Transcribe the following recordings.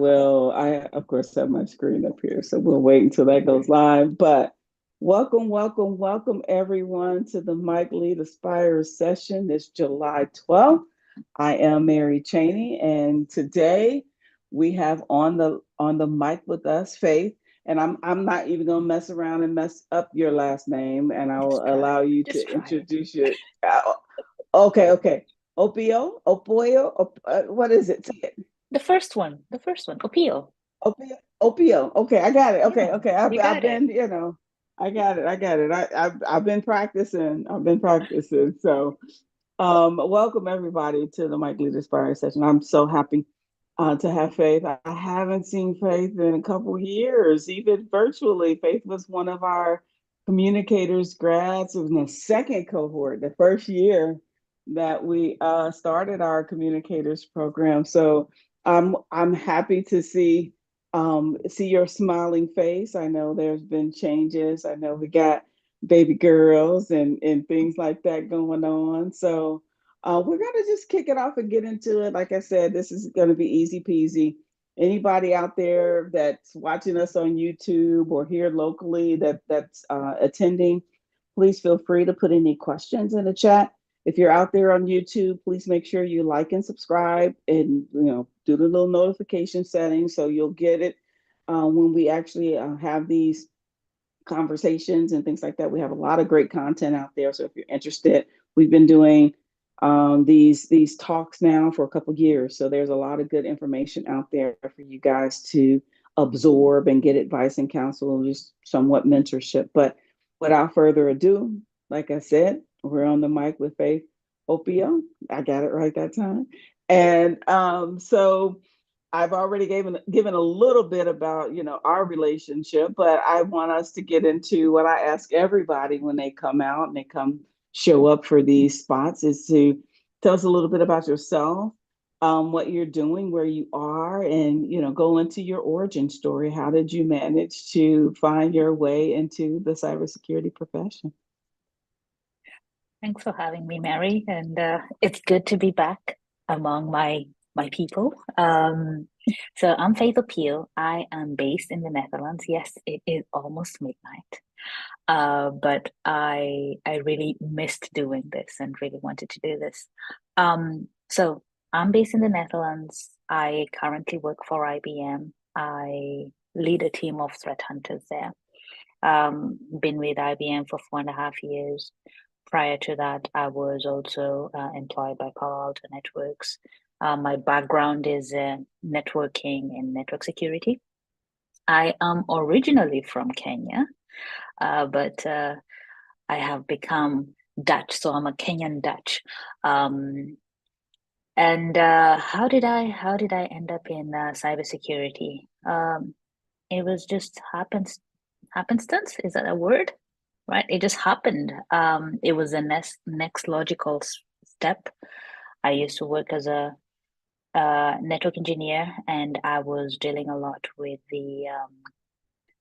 will. I, of course, have my screen up here, so we'll wait until that goes live. But welcome, welcome, welcome, everyone, to the Mike Lead Aspires session this July 12th. I am Mary Cheney, and today we have on the mic with us Faith. And I'm not even gonna mess around and mess up your last name, and I will Just try. allow you Just to try it. introduce your. Okay, okay. What is it? Say it. The first one, Opiyo. Opio. Okay, I got it. Okay, Yeah, okay. you I've got it. been, I got it. I got it. I've been practicing. I've been practicing. So, welcome everybody to the Mike Leader Inspiring session. I'm so happy to have Faith. I haven't seen Faith in a couple years, even virtually. Faith was one of our communicators grads in the second cohort, the first year that we started our communicators program. So I'm happy to see your smiling face. I know there's been changes. I know we got baby girls and things like that going on. So we're gonna just kick it off and get into it. Like I said, this is gonna be easy peasy. Anybody out there that's watching us on YouTube or here locally that's attending, please feel free to put any questions in the chat. If you're out there on YouTube, please make sure you like and subscribe, and do the little notification settings so you'll get it when we actually have these conversations and things like that. We have a lot of great content out there. So if you're interested, we've been doing these talks now for a couple of years. So there's a lot of good information out there for you guys to absorb and get advice and counsel and just somewhat mentorship. But without further ado, like I said, we're on the mic with Faith Opio. I got it right that time. And so I've already given a little bit about our relationship, but I want us to get into what I ask everybody when they come out and they come show up for these spots is to tell us a little bit about yourself, what you're doing, where you are, and go into your origin story. How did you manage to find your way into the cybersecurity profession? Thanks for having me, Mary, and it's good to be back among my people. So I'm Faith Opiyo. I am based in the Netherlands. Yes, it is almost midnight. But I really missed doing this and really wanted to do this. So I'm based in the Netherlands. I currently work for IBM. I lead a team of threat hunters there. Been with IBM for 4.5 years. Prior to that, I was also employed by Palo Alto Networks. My background is networking and network security. I am originally from Kenya, but I have become Dutch, so I'm a Kenyan Dutch. Um, and how did I end up in cybersecurity? It was just happenstance. Is that a word? Right? It just happened. It was the next logical step. I used to work as a network engineer, and I was dealing a lot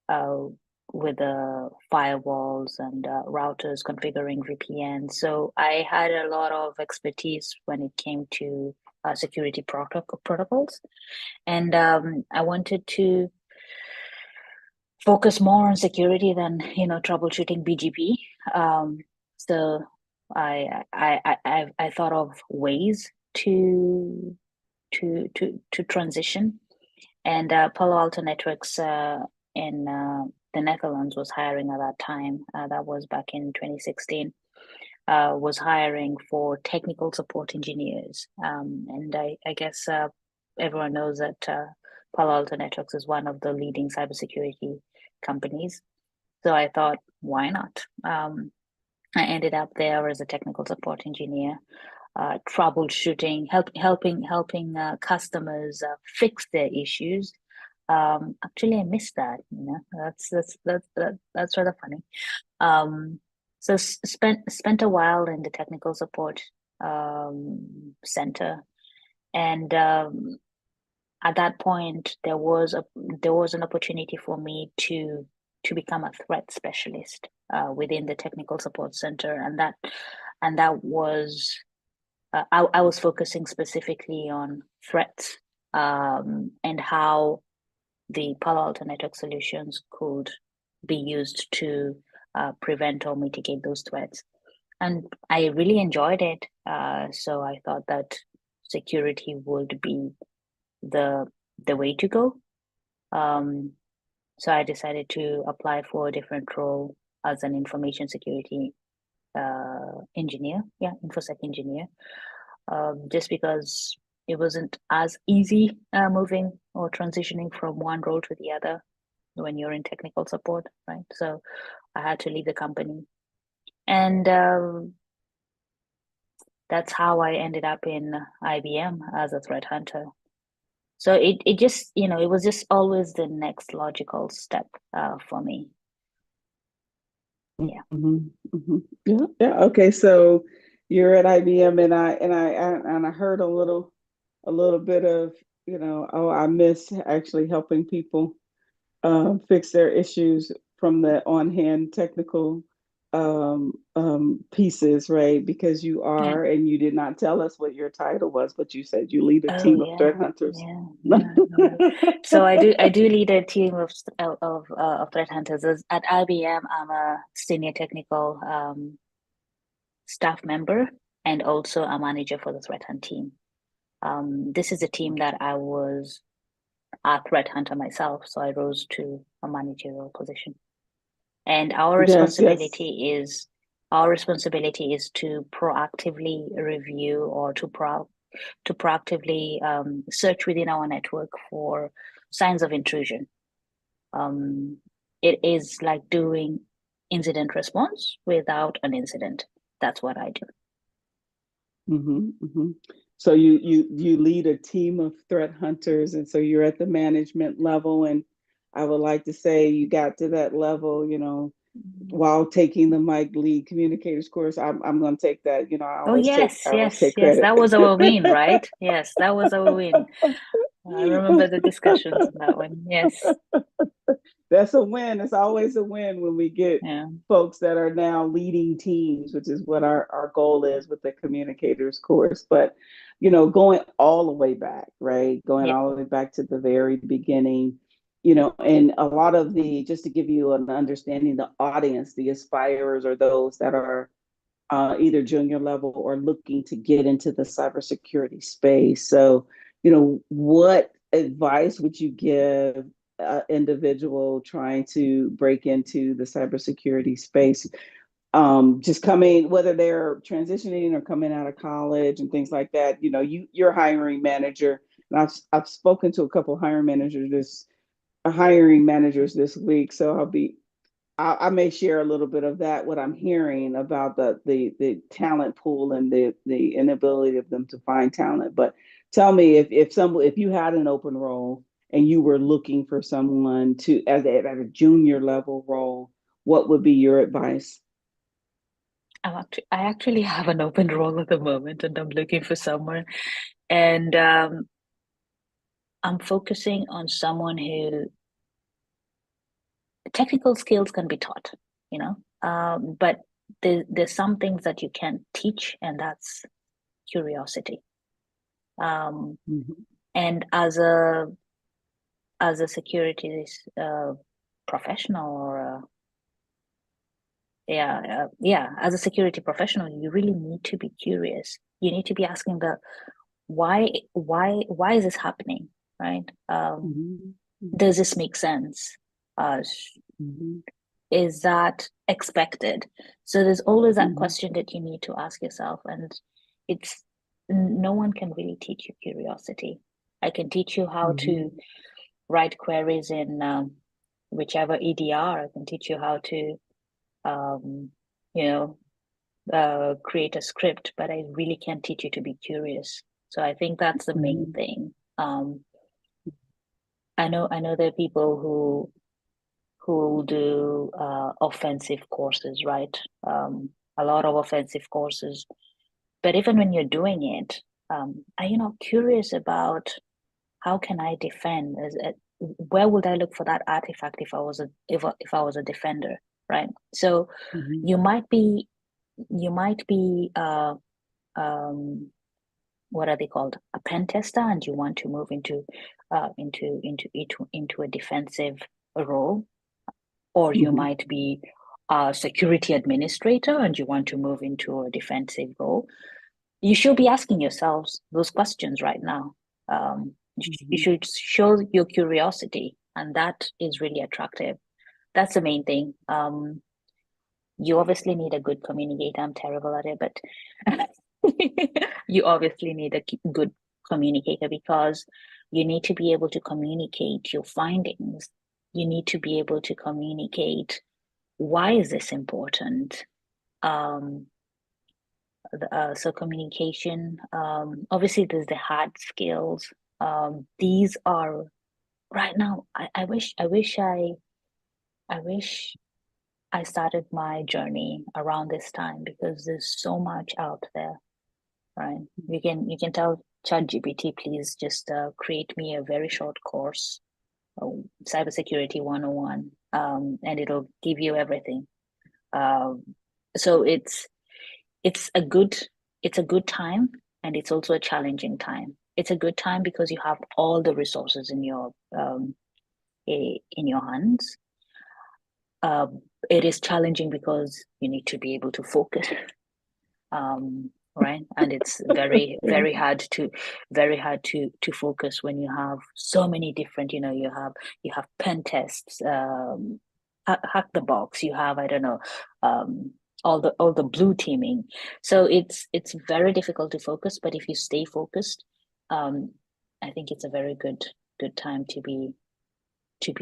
uh, with the firewalls and routers configuring VPN. So I had a lot of expertise when it came to security protocols, and I wanted to focus more on security than troubleshooting BGP. So I thought of ways to transition, and Palo Alto Networks in the Netherlands was hiring at that time. That was back in 2016. Was hiring for technical support engineers, and I guess everyone knows that Palo Alto Networks is one of the leading cybersecurity companies. So I thought, why not? I ended up there as a technical support engineer, troubleshooting, helping customers fix their issues. Actually, I missed that. That's sort of funny. So spent a while in the technical support center, and at that point there was an opportunity for me to become a threat specialist within the technical support center, and that was I was focusing specifically on threats and how the Palo Alto network solutions could be used to prevent or mitigate those threats. And I really enjoyed it. So I thought that security would be the way to go. Um, so I decided to apply for a different role as an information security engineer, infosec engineer, just because it wasn't as easy moving or transitioning from one role to the other when you're in technical support, right? So I had to leave the company, and that's how I ended up in IBM as a threat hunter. So it just, it was just always the next logical step for me. Yeah. Yeah, yeah. Okay, so you're at IBM, and I heard a little bit of, oh, I miss actually helping people fix their issues from the on-hand technical pieces, right? Because you Yeah. are, and you did not tell us what your title was, but you said you lead a Oh team of yeah. threat hunters. Yeah. Yeah. No. So I do lead a team of threat hunters. At IBM, I'm a senior technical staff member and also a manager for the threat hunt team. This is a team that I was a threat hunter myself, so I rose to a managerial position. And Yes, yes. our responsibility is to proactively review or to proactively search within our network for signs of intrusion. Um, it is like doing incident response without an incident. That's what I do. So you lead a team of threat hunters, and so you're at the management level. And I would like to say you got to that level, while taking the MiC lead communicators course. I'm going to take that. Oh yes, I always yes, take yes. credit. That was our win, right? Yes, that was our win. I remember the discussions on that one. Yes. That's a win. It's always a win when we get Yeah. folks that are now leading teams, which is what our goal is with the communicators course. But, going all the way back, right? Going Yeah. all the way back to the very beginning, and a lot of just to give you an understanding, the audience, the aspirers, or those that are either junior level or looking to get into the cybersecurity space. So, what advice would you give an individual trying to break into the cybersecurity space? Just coming, whether they're transitioning or coming out of college and things like that. You're a hiring manager, and I've spoken to a couple of hiring managers this week. So I may share a little bit of that, what I'm hearing about the talent pool and the inability of them to find talent. But tell me, if you had an open role and you were looking for someone to at a junior level role, what would be your advice? I actually have an open role at the moment, and I'm looking for someone. And I'm focusing on someone who technical skills can be taught, but there's some things that you can teach, and that's curiosity. Um, Mhm. and as a security professional or as a security professional, you really need to be curious. You need to be asking the why is this happening, right? Mhm. Does this make sense? Uh, Mhm. is that expected? So there's always that Mhm. question that you need to ask yourself, and it's no one can really teach you curiosity. I can teach you how to Mhm. write queries in whichever EDR. I can teach you how to, um, you know, create a script, but I really can't teach you to be curious. So I think that's the main Mhm. thing. I know there are people who do offensive courses, right? A lot of offensive courses. But even when you're doing it, are you not curious about how can I defend? Where would I look for that artifact if I was a defender, right? So Mhm. you might be um, what are they called, a pen tester, and you want to move into a defensive role, or you Hmm. might be a security administrator and you want to move into a defensive role. You should be asking yourselves those questions right now. You Hmm. should show your curiosity, and that is really attractive. That's the main thing. You obviously need a good communicator. I'm terrible at it, but you obviously need a good communicator because you need to be able to communicate your findings. You need to be able to communicate why is this important. Um, so communication. Obviously, there's the hard skills. These are right now. I wish I started my journey around this time because there's so much out there, right? You can tell ChatGPT, please just create me a very short course, cybersecurity 101, and it'll give you everything. Um, so it's a good it's a good time, and it's also a challenging time. It's a good time because you have all the resources in your hands. It is challenging because you need to be able to focus, right? And it's Yeah. very hard to focus when you have so many different, you have pen tests, hack the box, you have, I don't know, um, all the blue teaming. So it's very difficult to focus, but if you stay focused, um, I think it's a very good time to be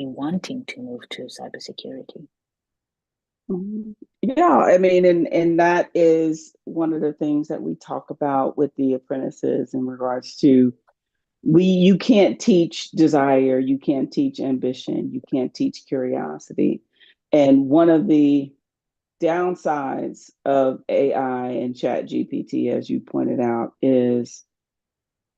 wanting to move to cybersecurity. Mhm. Yeah, I mean, and that is one of the things that we talk about with the apprentices in regards to you can't teach desire, you can't teach ambition, you can't teach curiosity. And one of the downsides of AI and Chat GPT, as you pointed out, is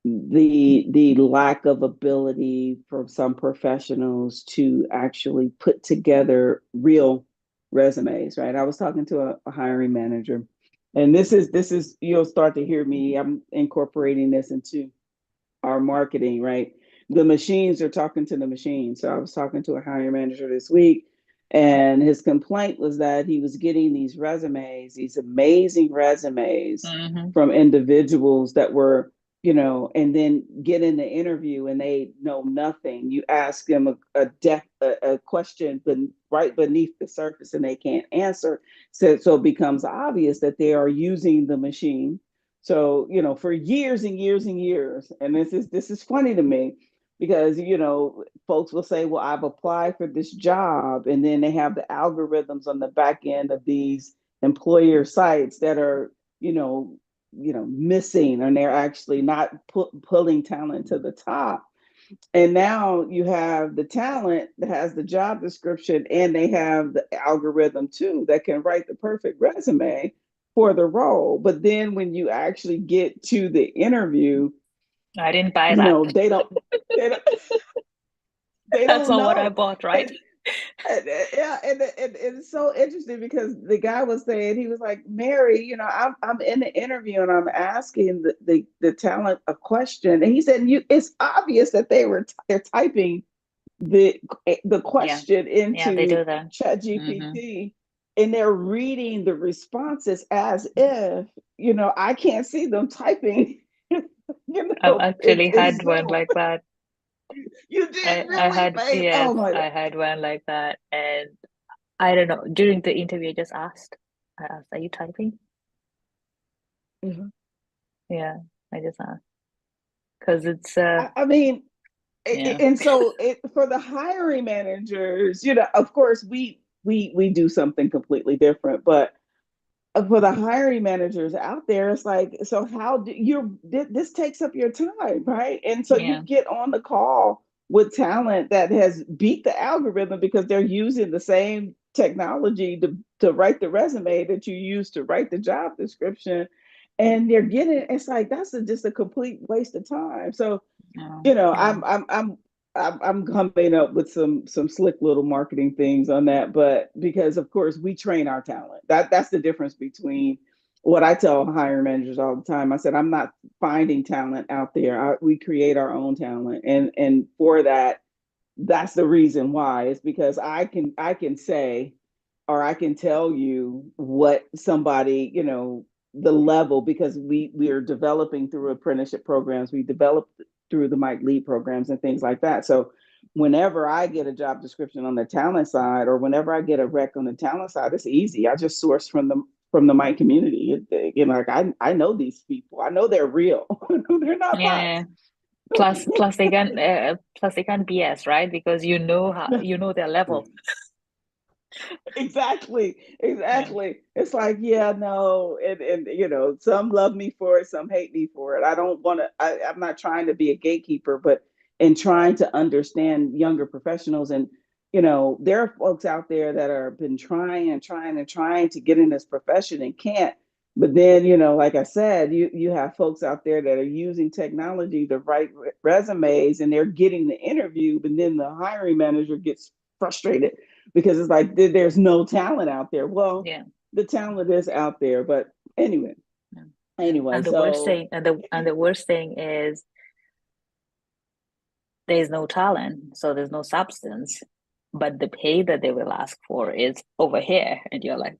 the lack of ability for some professionals to actually put together real resumes, right? I was talking to a hiring manager, and this is you'll start to hear me. I'm incorporating this into our marketing, right? The machines are talking to the machines. So I was talking to a hiring manager this week, and his complaint was that he was getting these resumes, these amazing resumes Mm-hmm. from individuals that were, and then get in the interview and they know nothing. You ask them a question right beneath the surface and they can't answer. So it becomes obvious that they are using the machine, so, for years and years and years, and this is funny to me because, folks will say, well, I've applied for this job, and then they have the algorithms on the back end of these employer sites that are, missing, and they're actually not pulling talent to the top. And now you have the talent that has the job description and they have the algorithm too that can write the perfect resume for the role. But then when you actually get to the interview, I didn't buy you that. know, they don't they don't they That's don't not what I know. bought, right? And, yeah, and it's so interesting because the guy was saying, he was like, Mary, I'm in the interview and I'm asking the talent a question, and he said, it's obvious that they're typing the the Yeah. question Yeah, they into do that. Mm-hmm. ChatGPT, and they're reading the responses as if, I can't see them typing. I've actually It's had one so, like that. you did I really, had, babe. yes, Oh my God. I had one like that. And I don't know, during the interview, I asked, are you typing? Mhm. Yeah, I just asked. Because it's, I mean, yeah, and so for the hiring managers, of course we do something completely different, but for the hiring managers out there, it's like, so how do this takes up your time, right? And so you yeah, get on the call with talent that has beat the algorithm because they're using the same technology to write the resume that you use to write the job description. And they're getting, it's like, that's just a complete waste of time. So, no, you know, yeah, I'm I'm I'm I'm coming up with some slick little marketing things on that, but because of course we train our talent. That's the difference between what I tell hiring managers all the time. I said, I'm not finding talent out there. We create our own talent, and for that, that's the reason why. It's because I can say, or I can tell you what somebody, the level, because we are developing through apprenticeship programs. We develop through the Mike Lead programs and things like that. So whenever I get a job description on the talent side, or whenever I get a rec on the talent side, it's easy. I just source from the Mike community. Like I know these people. I know they're real. I know they're not Yeah. bots. Plus they can BS, right? Because you know their level. Exactly, Yeah. exactly. It's like, yeah, no, and some love me for it, some hate me for it. I don't want to. I'm not trying to be a gatekeeper, but in trying to understand younger professionals, and there are folks out there that are been trying and trying and trying to get in this profession and can't. But then, like I said, you have folks out there that are using technology to write resumes, and they're getting the interview, but then the hiring manager gets frustrated because it's like there's no talent out there. Well, Yeah. the talent is out there, but anyway, Yeah. Yeah. anyway. And the worst So thing, and the worst thing is there's no talent, so there's no substance, but the pay that they will ask for is over here, and you're like,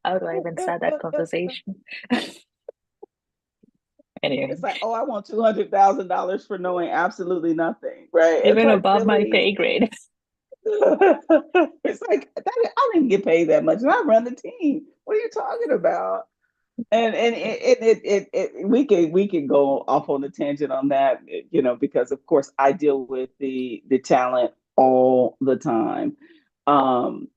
how do I even start that conversation? Anyway, it's like, oh, I want $200,000 for knowing absolutely nothing, right? It's even like, above my really. pay grade. It's like I don't even get paid that much, and I run the team. What are you talking about? And we can go off on a tangent on that, because of course I deal with the talent all the time. Um,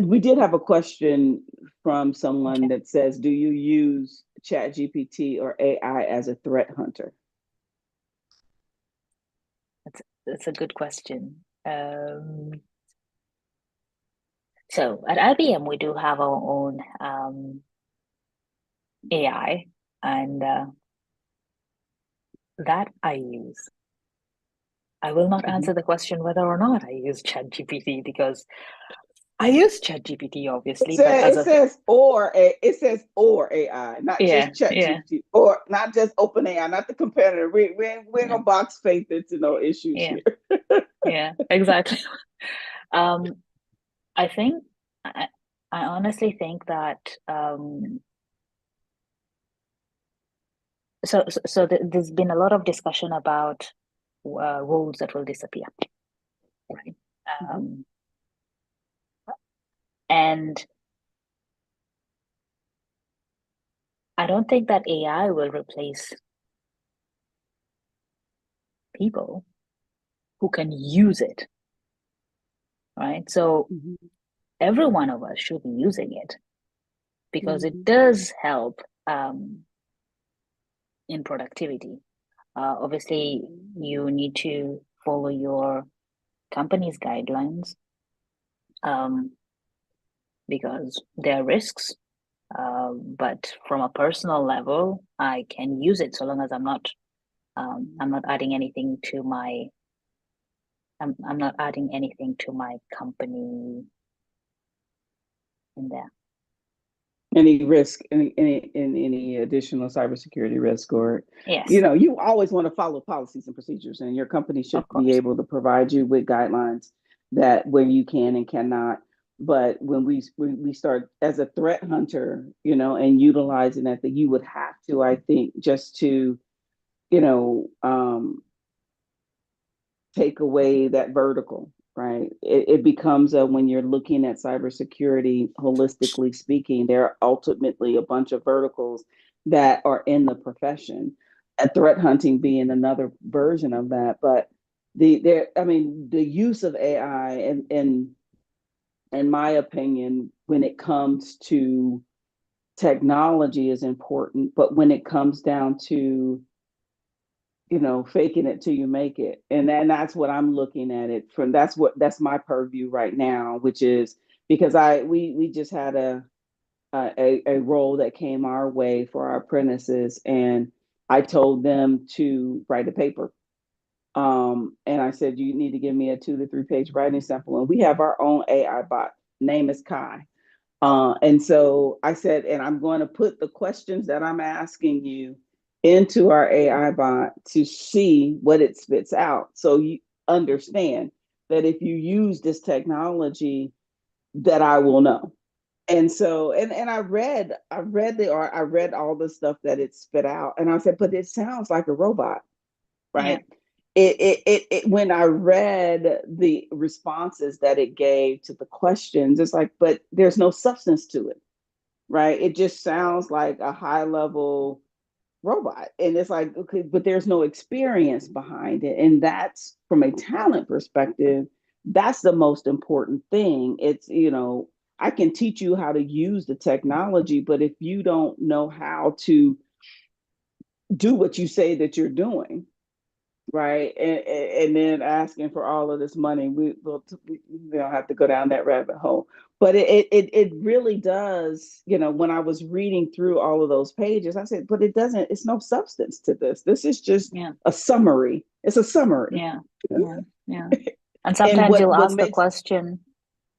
we did have a question from someone Okay, that says, "Do you use Chat GPT or AI as a threat hunter?" that's a good question. So at IBM, we do have our own AI, and that I use. I will not Mhm. answer the question whether or not I use ChatGPT because I use ChatGPT It obviously, but says as it a says or a it says or AI, not yeah, just Chat yeah, GPT, or not just Open AI, not the competitor. We ain't yeah, gonna box faith into no issues yeah, here. yeah, exactly. Um, I think I, I honestly think that there's been a lot of discussion about roles that will disappear, right? Mhm. Um, and I don't think that AI will replace people who can use it, right? So Mhm. every one of us should be using it because it Mhm. does help in productivity. Obviously, you need to follow your company's guidelines um, because there are risks. But from a personal level, I can use it so long as I'm not adding anything to my I'm not adding anything to my company in there. Any risk, any additional cybersecurity risk, or Yes, you always want to follow policies and procedures, and your company should of be course. able to provide you with guidelines that where you can and cannot. But when we start as a threat hunter, and utilizing that you would have to, I think, just to you know take away that vertical, right? It becomes when you're looking at cybersecurity holistically speaking, there are ultimately a bunch of verticals that are in the profession. And threat hunting being another version of that. But the use of AI, and in my opinion, when it comes to technology is important, but when it comes down to faking it till you make it. And then that's what I'm looking at it from. That's my purview right now, which is because we just had a role that came our way for our apprentices, and I told them to write a paper. And I said, you need to give me a 2 to 3 page writing sample. And we have our own AI bot. Name is Kai. And so I said, and I'm going to put the questions that I'm asking you into our AI bot to see what it spits out. So you understand that if you use this technology, that I will know. And so, and I read all the stuff that it spit out, and I said, but it sounds like a robot, Yeah. right? It when I read the responses that it gave to the questions, it's like, but there's no substance to it, right? It just sounds like a high level robot. And it's like, okay, but there's no experience behind it. And that's from a talent perspective, that's the most important thing. It's, I can teach you how to use the technology, but if you don't know how to do what you say that you're doing, right, and then asking for all of this money, we don't have to go down that rabbit hole. But it really does. When I was reading through all of those pages, I said, but it doesn't. It's no substance to this. This is just Yeah. a summary. It's a summary. Yeah. Yeah. Yeah. And And sometimes what makes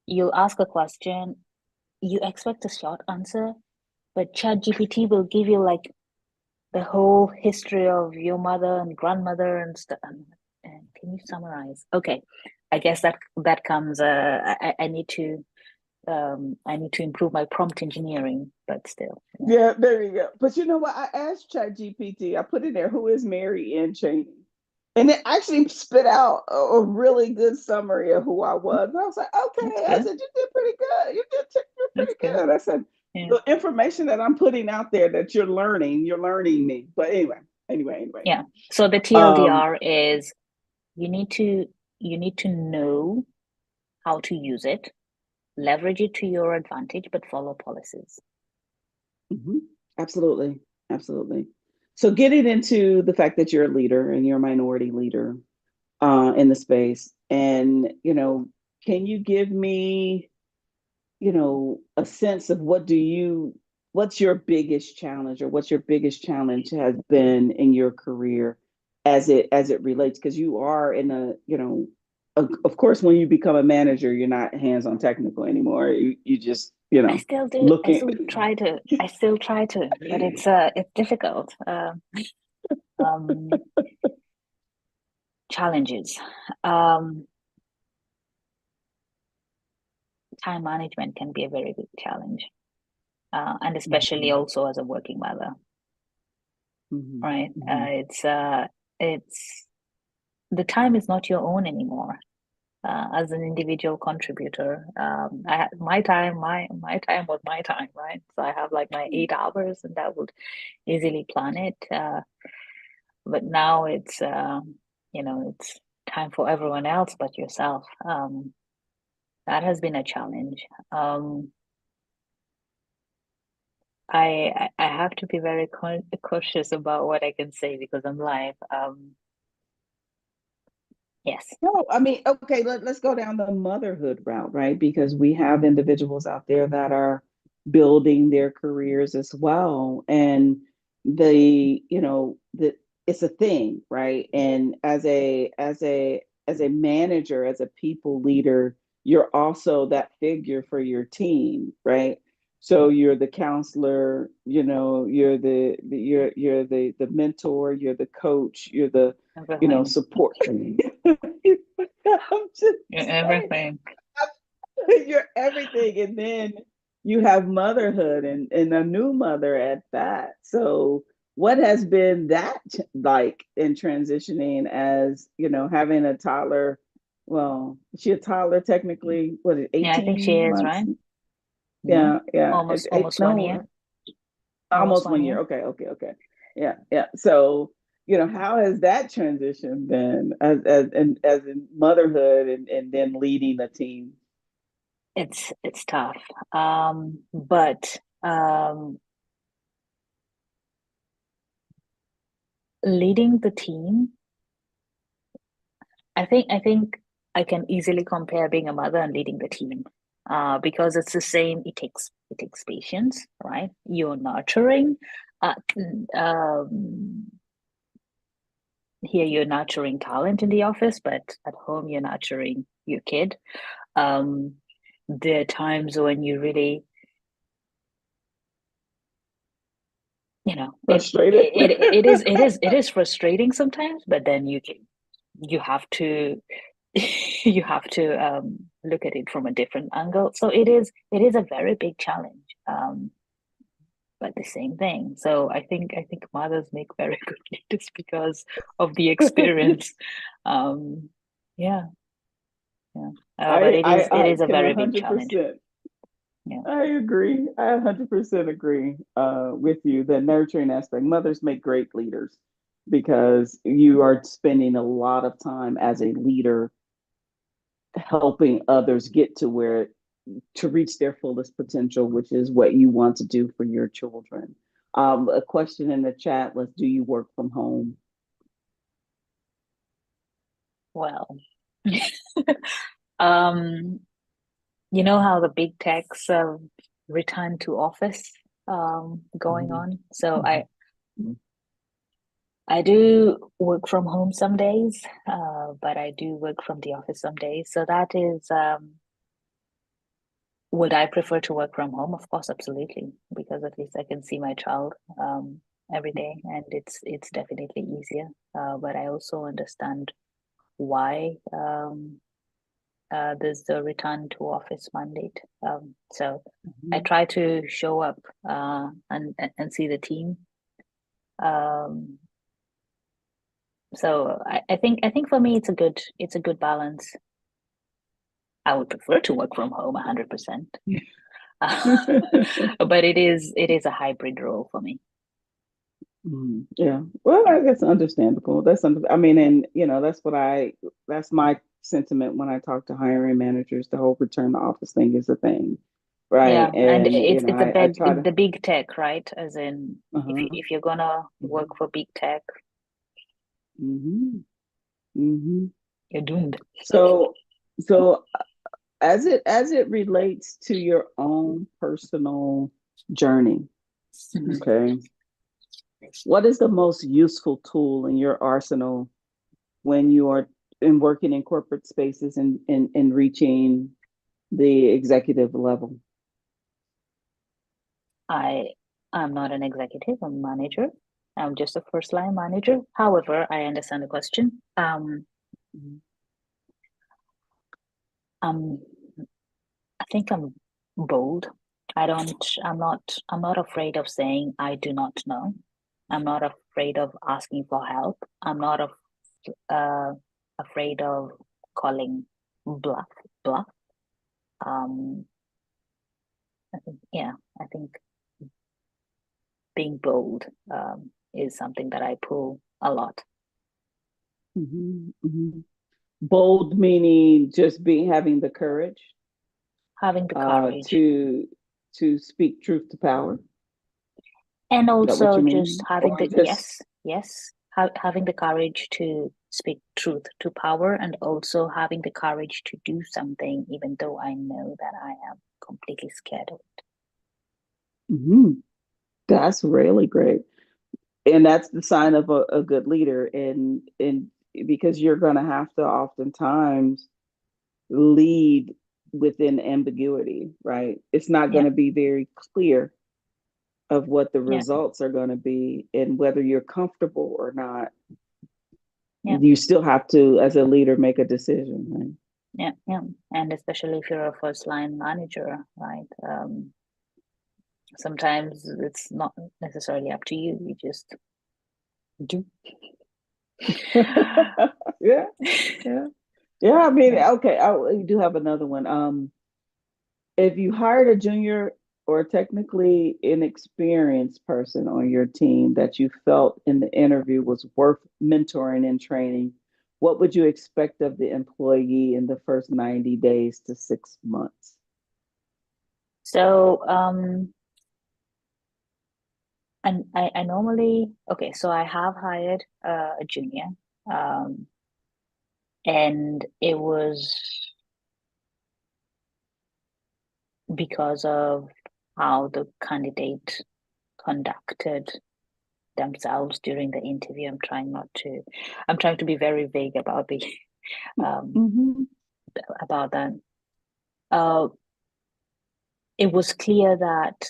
you'll ask a question, you expect a short answer, but ChatGPT will give you like the whole history of your mother and grandmother and stuff. And can you summarize? Okay, I guess that comes. I need to improve my prompt engineering, but still, yeah. Yeah, there you go. But you know what? I asked ChatGPT. I put in there, who is Mary Ann Cheney? And it actually spit out a really good summary of who I was. And I was like, That's okay. I good. said, you did pretty good. You're That's pretty good. good. I said, Yeah, the information that I'm putting out there that you're learning me. But anyway. yeah. So the Um, TLDR is you need to you need to know how to use it, leverage it to your advantage, but follow policies. mhm, absolutely. Absolutely. So getting into the fact that you're a leader and you're a minority leader in the space. And, can you give me a sense of what's your biggest challenge, or what's your biggest challenge has been in your career as it relates, because you are in of course, when you become a manager, you're not hands-on technical anymore. You just, I still do. looking. I still try to, but it's difficult. Um, Challenges. Um, Time management can be a very big challenge, and especially Mhm, also as a working mother, mhm, right? mhm. It's the time is not your own anymore. As an individual contributor, my time was my time, right? So I have like my 8 hours, and I would easily plan it. But now it's time for everyone else but yourself. That has been a challenge. Um, I have to be very cautious about what I can say because I'm live. Yes. No, I mean, okay, let's go down the motherhood route, right? Because we have individuals out there that are building their careers as well. And the it's a thing, right? And as a manager, as a people leader, you're also that figure for your team, right? So you're the counselor, you're the mentor, you're the coach, you're the Everything. support. I'm just saying, Everything. you're everything. And then you have motherhood, and a new mother at that. So, what has been that like in transitioning, as having a toddler? Well, is she a toddler technically? What is it, Yeah, I think she 18 is, months? right? Yeah. Yeah, yeah. Almost 1 year. No, Almost almost one 1 year. year. Okay. Yeah, yeah. So, how has that transition been as in motherhood, and then leading a team? It's tough. But leading the team, I think I can easily compare being a mother and leading the team. Because it's the same, it takes patience, right? You're nurturing. Uh, um, Here you're nurturing talent in the office, but at home you're nurturing your kid. Um, there are times when you really you know, Frustrated. it is frustrating sometimes, but then you have to you have to look at it from a different angle. So it is a very big challenge. But the same thing. So I think mothers make very good leaders because of the experience. Um, yeah, yeah. But it I is a can very big challenge. 100%. Yeah, I agree. I 100% agree with you. The nurturing aspect. Mothers make great leaders because you are spending a lot of time as a leader helping others get to where to reach their fullest potential, which is what you want to do for your children. A question in the chat was, do you work from home? well, um, you know how the big techs return to office going Mhm. on. So Mhm. I do work from home some days, but I do work from the office some days. So that is would I prefer to work from home? Of course, absolutely, because at least I can see my child every day, and it's definitely easier. But I also understand why there's the return to office mandate. So I Mhm. try to show up and see the team. Um, so I think for me it's a good balance. I would prefer to work from home 100%. But it is a hybrid role for me. Yeah. Well, Yeah. I guess understandable. I mean, and that's my sentiment when I talk to hiring managers. The whole return to office thing is a thing, right? Yeah, and And it's a I big try to. the big tech, right? As in Uh-huh. if you're gonna work Hmm. for big tech, Hmm. Hmm. you're doomed. So, so as it relates to your own personal journey, Mhm. okay, what is the most useful tool in your arsenal when you are in working in corporate spaces and reaching the executive level? I I'm not an executive, I'm a manager. I'm just a first line manager. However, I understand the question. Um, I think I'm bold. I'm not afraid of saying I do not know. I'm not afraid of asking for help. I'm not uh, afraid of calling bluff bluff. Um, I think, yeah, I think being bold is something that I pull a lot. Mm-hmm, mm-hmm. Bold meaning just being having the courage Having the uh, courage, to to speak truth to power. Is and that what also you just mean? having Or the just having the courage to speak truth to power, and also having the courage to do something, even though I know that I am completely scared of it. mhm. That's really great. And that's the sign of a good leader. And because you're gonna have to oftentimes lead within ambiguity, right? It's not Yeah, gonna be very clear of what the yeah, results are gonna be and whether you're comfortable or not. yeah, You still have to, as a leader, make a decision, right? yeah, yeah. And especially if you're a first line manager, right? Sometimes it's not necessarily up to you. You just do. Yeah, yeah, yeah. I mean, okay, you do have another one. If you hired a junior or technically inexperienced person on your team that you felt in the interview was worth mentoring and training, what would you expect of the employee in the first 90 days to 6 months? So, and I normally, okay, so I have hired a junior, um, and it was because of how the candidate conducted themselves during the interview. I'm trying to be very vague about the um Mm-hmm. about that. Uh, it was clear that,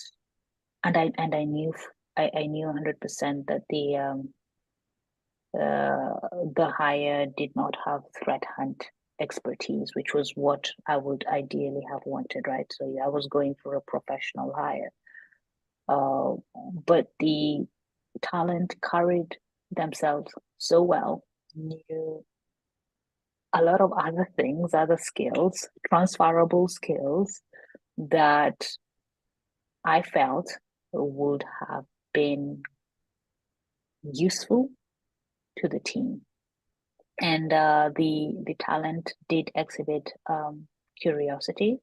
and I knew I knew 100% that the hire did not have threat hunt expertise, which was what I would ideally have wanted, right? So yeah, I was going for a professional hire. Uh, but the talent carried themselves so well, knew a lot of other things, other skills, transferable skills that I felt would have been useful to the team. And the talent did exhibit curiosity.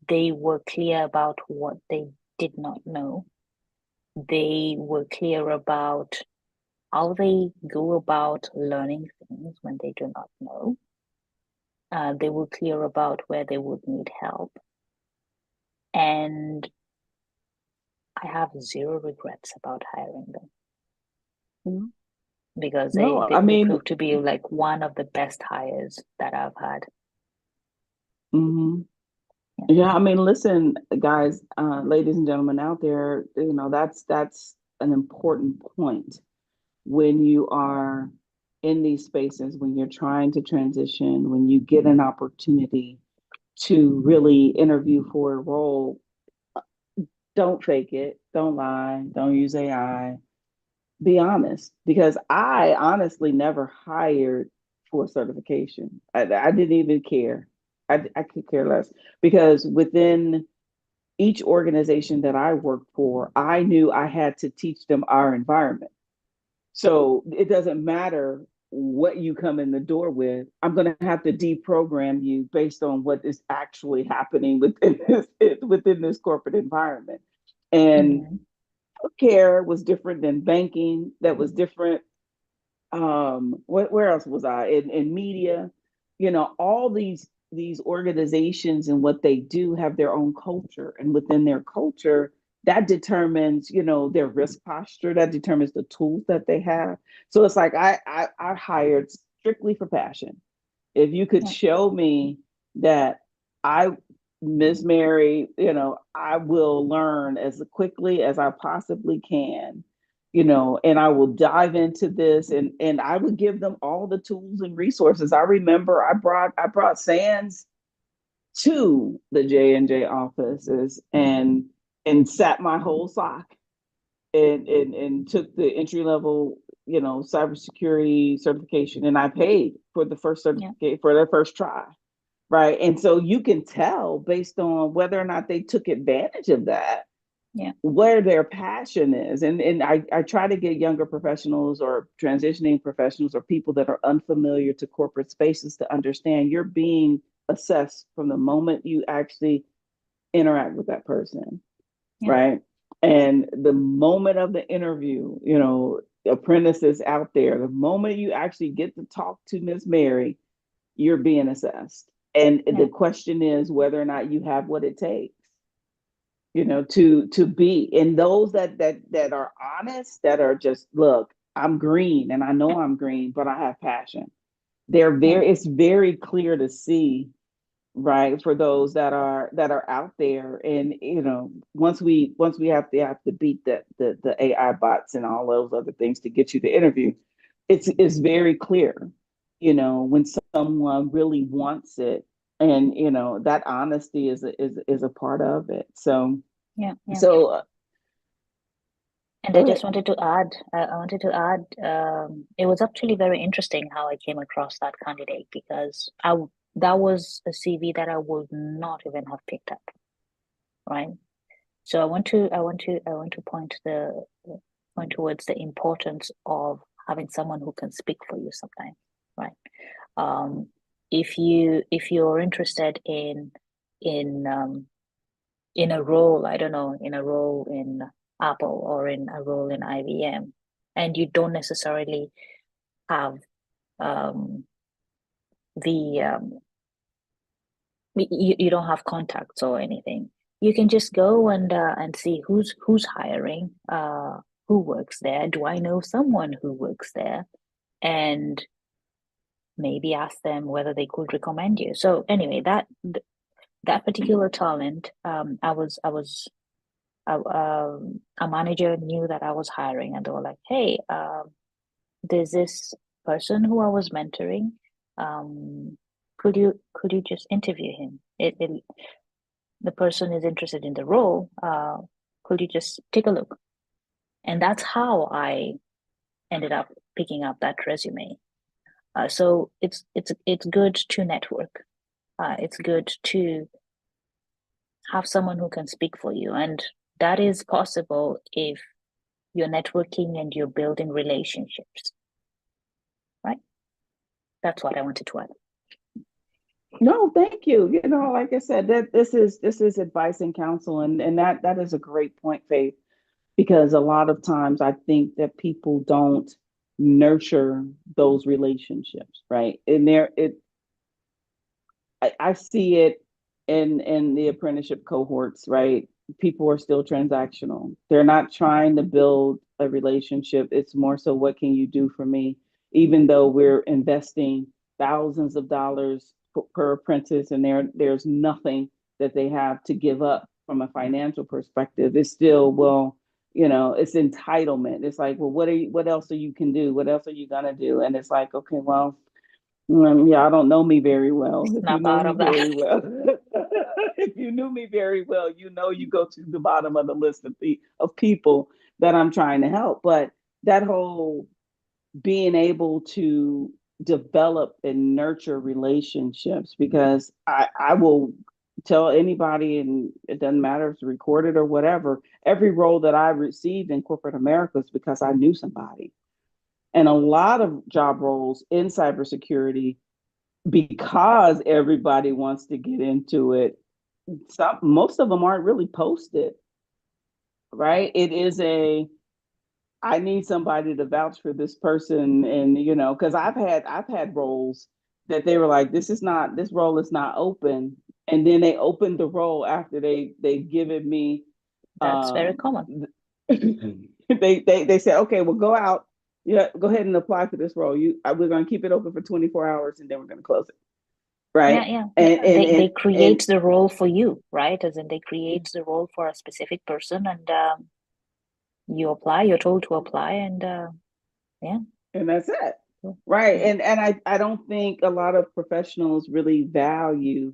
They were clear about what they did not know. They were clear about how they go about learning things when they do not know. They were clear about where they would need help. And I have zero regrets about hiring them Mhm. because No, I they mean, proved to be like one of the best hires that I've had. mhm. Yeah. Yeah, I mean, listen, guys, ladies and gentlemen out there, that's an important point when you are in these spaces, when you're trying to transition, when you get an opportunity to really interview for a role. Don't fake it, don't lie, don't use AI. Be honest, because I honestly never hired for certification. I didn't even care. I could care less because within each organization that I worked for, I knew I had to teach them our environment. So it doesn't matter what you come in the door with. I'm going to have to deprogram you based on what is actually happening within this corporate environment. And Mm-hmm. healthcare was different than banking. That was different. Where else was I in media? All these organizations and what they do have their own culture, and within their culture, that determines their risk posture. That determines the tools that they have. So it's like I hired strictly for passion. If you could Yeah. show me that I, Miss Mary, I will learn as quickly as I possibly can, and I will dive into this, and I would give them all the tools and resources. I remember I brought Sands to the J&J offices and sat my whole sock and took the entry level cybersecurity certification, and I paid for the first Yeah. certificate for their first try, right? And so you can tell based on whether or not they took advantage of that, Yeah. where their passion is. And I try to get younger professionals or transitioning professionals or people that are unfamiliar to corporate spaces to understand you're being assessed from the moment you actually interact with that person, Yeah. right? And the moment of the interview, apprentices out there, the moment you actually get to talk to Miss Mary, you're being assessed. And Yeah. the question is whether or not you have what it takes, to be. And those that are honest, that are just, look, I'm green and I know I'm green, but I have passion. Yeah. It's very clear to see, right, for those that are out there. And once we have to beat the AI bots and all those other things to get you to interview, it's very clear, when someone really wants it. And that honesty is a part of it. So Yeah. Yeah. so And go I ahead. just wanted to add, it was actually very interesting how I came across that candidate because that was a CV that I would not even have picked up, right? So I want to point towards the importance of having someone who can speak for you sometimes, right? Um, if you're interested in in a role, I don't know, in a role in Apple or in a role in IBM, and you don't necessarily have um, the you don't have contacts or anything, you can just go and see who's hiring, who works there. Do I know someone who works there? And maybe ask them whether they could recommend you. So anyway, that particular talent, I was A manager knew that I was hiring, and they were like, "Hey, there's this person who I was mentoring. Um, could you just interview him? The person is interested in the role. Could you just take a look?" And that's how I ended up picking up that resume. So it's good to network. It's good to have someone who can speak for you, and that is possible if you're networking and you're building relationships, right? That's what I wanted to add. No, thank you. You know, like I said, that this is advice and counsel, and that is a great point, Faith, because a lot of times I think that people don't nurture those relationships, right? And I see it in the apprenticeship cohorts, right? People are still transactional. They're not trying to build a relationship. It's more so, what can you do for me? Even though we're investing thousands of dollars per apprentice, and there's nothing that they have to give up from a financial perspective. It's still, well, it's entitlement. It's like, well, what else are you can do? What else are you gonna do? And it's like, okay, well, y'all don't know me very well. If you Snap knew out me of that. very well, if you knew me very well, you go to the bottom of the list of people that I'm trying to help. But that whole being able to develop and nurture relationships, because I will tell anybody, and it doesn't matter if it's recorded or whatever, every role that I received in corporate America is because I knew somebody. And a lot of job roles in cybersecurity, because everybody wants to get into it, most of them aren't really posted, right? It is I need somebody to vouch for this person, and because I've had roles that they were like, this role is not open, and then they opened the role after they've given me, That's very common. they said, okay, well, go out, yeah, go ahead and apply for this role. We're going to keep it open for 24 hours, and then we're going to close it, Yeah, right? yeah. They And create the role for you, right? As in they create the role for a specific person, and you apply. You're told to apply, and yeah, and that's it, cool. right? Yeah, And I don't think a lot of professionals really value,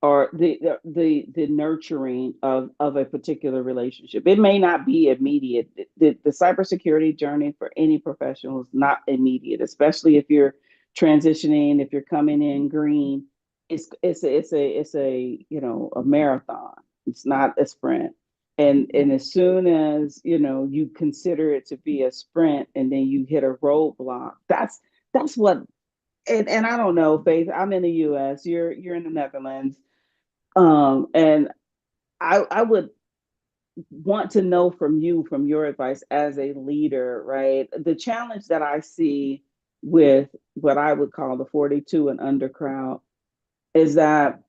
or the nurturing of a particular relationship. It may not be immediate. The cybersecurity journey for any professional is not immediate, especially if you're transitioning, if you're coming in green. It's a a marathon. It's not a sprint. yeah. And as soon as you consider it to be a sprint, and then you hit a roadblock, that's what. And I don't know, Faith. I'm in the U.S. You're in the Netherlands. And I would want to know from you, from your advice as a leader, right? The challenge that I see with what I would call the 42 and under crowd is that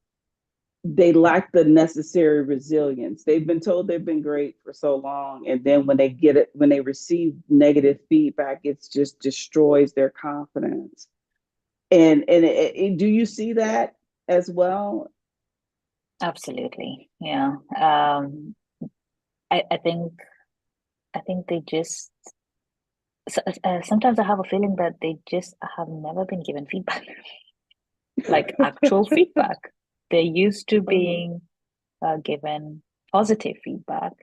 they lack the necessary resilience. They've been told they've been great for so long, and then when they receive negative feedback, it's just destroys their confidence. Do you see that as well? Absolutely. Yeah. I think they just sometimes I have a feeling that they just have never been given feedback, like actual feedback. They're used to Uh-huh. being given positive feedback.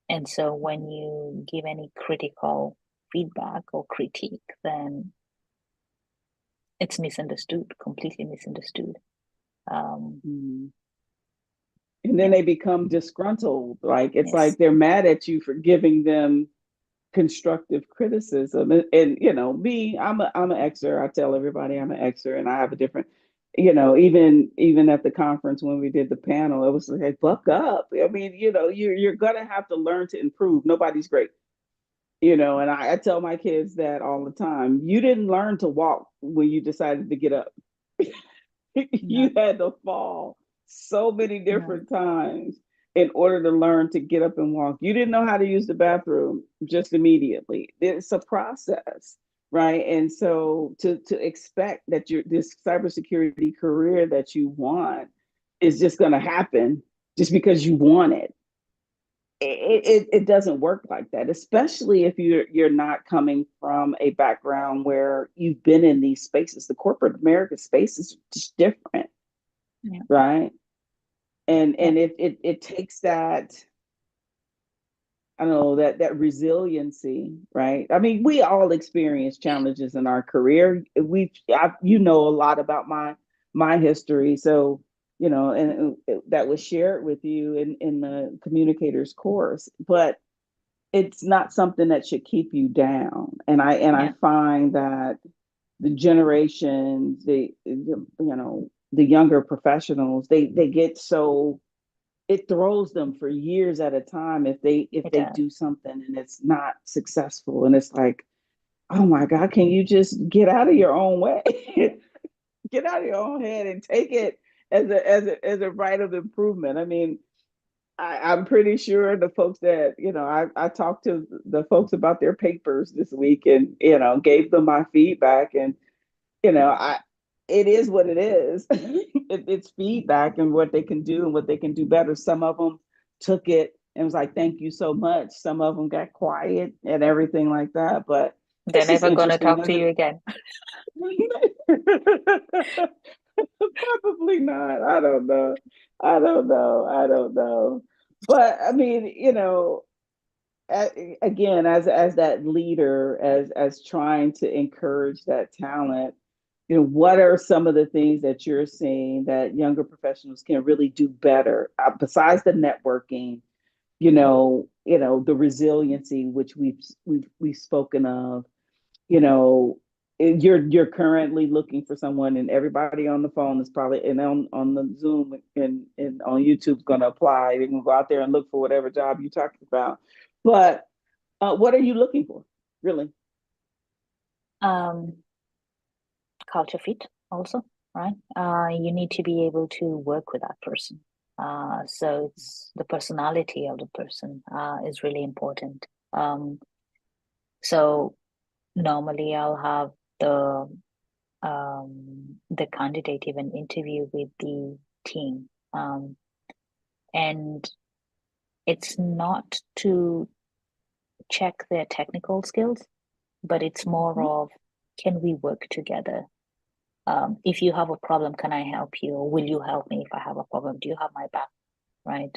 And so when you give any critical feedback or critique, then it's misunderstood, completely misunderstood. Um, Mhm. And then yeah, they become disgruntled. Like, it's yes, like they're mad at you for giving them constructive criticism. And me, I'm an Xer. I tell everybody I'm an Xer, and I have a different, even at the conference when we did the panel, it was like, buck up. I mean, you're gonna have to learn to improve. Nobody's great. And I tell my kids that all the time. You didn't learn to walk when you decided to get up. no, You had to fall so many no, different times in order to learn to get up and walk. You didn't know how to use the bathroom just immediately. It's a process, right? And so to expect that this cybersecurity career that you want is just going to happen just because you want it, it doesn't work like that, especially if you're not coming from a background where you've been in these spaces. The corporate America space is just different, Yeah, right? yeah, And it takes that, I don't know, that resiliency, right? I mean, we all experience challenges in our career. You know a lot about my history, so and that was shared with you in the communicators course. But it's not something that should keep you down. And I yeah. find that the generations, the younger professionals, they get so, it throws them for years at a time if It they does. do something and it's not successful, and it's like, oh my god, can you just get out of your own way? Get out of your own head and take it as a right of improvement. I mean, I'm pretty sure the folks that, I talked to the folks about their papers this week, and gave them my feedback, and I it is what it is. It's feedback and what they can do and what they can do better. Some of them took it and was like, "Thank you so much." Some of them got quiet and everything like that. But They're it's just never gonna interesting. talk to you again. Probably not. I don't know. I don't know. I don't know. But I mean, again, as that leader, as trying to encourage that talent, what are some of the things that you're seeing that younger professionals can really do better, besides the networking, the resiliency, which we've spoken of, you know you're currently looking for someone, and everybody on the phone is probably, and on the Zoom and on YouTube's going to apply. They can go out there and look for whatever job you're talking about. But what are you looking for, really? Um, Culture fit also, right? You need to be able to work with that person. So it's the personality of the person is really important. So normally I'll have the candidate even interview with the team. And it's not to check their technical skills, but it's more Mhm. of, can we work together? If you have a problem, can I help you? Or will you help me if I have a problem? Do you have my back? Right?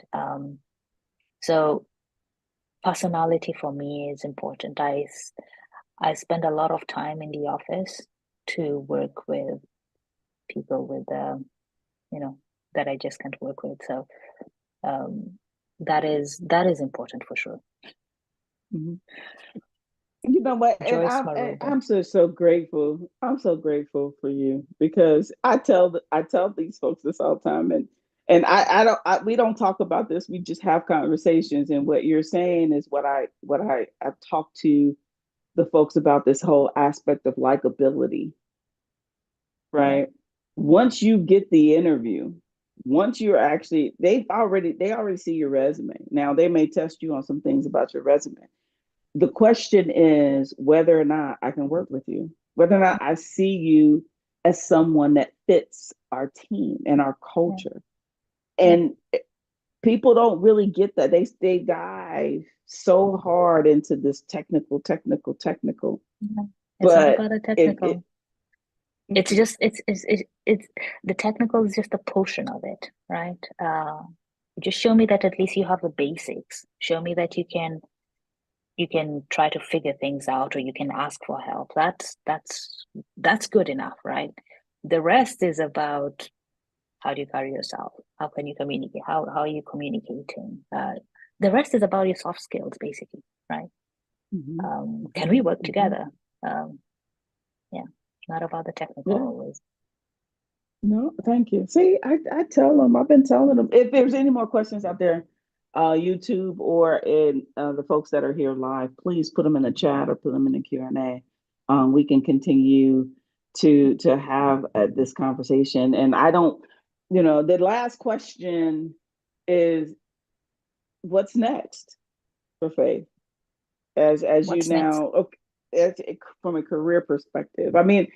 So personality for me is important. I spend a lot of time in the office to work with people with you know that I just can't work with. So um, that is important for sure. Mhm. You know what? And Joyce I'm Marubo. so grateful. I'm so grateful for you, because I tell these folks this all the time, and we don't talk about this. We just have conversations, and what you're saying is I've talked to the folks about, this whole aspect of likability, Yeah, right? Once you get the interview, once you're actually, they already see your resume. Now they may test you on some things about your resume. The question is whether or not I can work with you, whether or not I see you as someone that fits our team and our yeah, culture. yeah, And people don't really get that. They dive so hard into this technical, yeah. It's not but about the it technical. It's just it's the technical is just a portion of it, right? Just show me that at least you have the basics. Show me that you can try to figure things out, or you can ask for help. That's good enough, right? The rest is about, how do you carry yourself? How can you communicate? How are you communicating? The rest is about your soft skills, basically, right? Mhm, Can we mhm, work mhm. together? Um, yeah, it's not about the technical Yeah. always. No, thank you. See, I tell them, I've been telling them, if there's any more questions out there, YouTube or in the folks that are here live, please put them in the chat or put them in the Q&A. We can continue to have this conversation. And I don't, the last question is, what's next for Faith? As you What's next? now, okay, from a career perspective. I mean,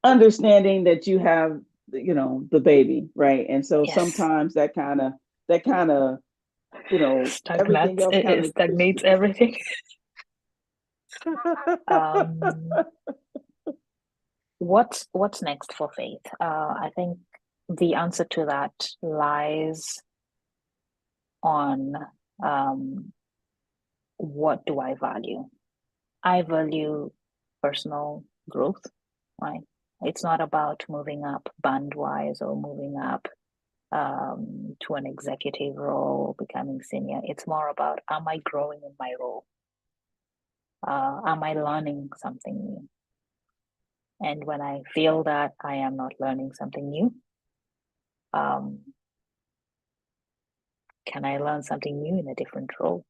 understanding that you have, the baby, right? And so Yes. sometimes that kind of everything else It kind of stagnates everything. Um, what's next for Faith? I think the answer to that lies on what do I value? I value personal growth, right? It's not about moving up band-wise or moving up to an executive role, becoming senior. It's more about, am I growing in my role? Am I learning something new? And when I feel that I am not learning something new, um, can I learn something new in a different role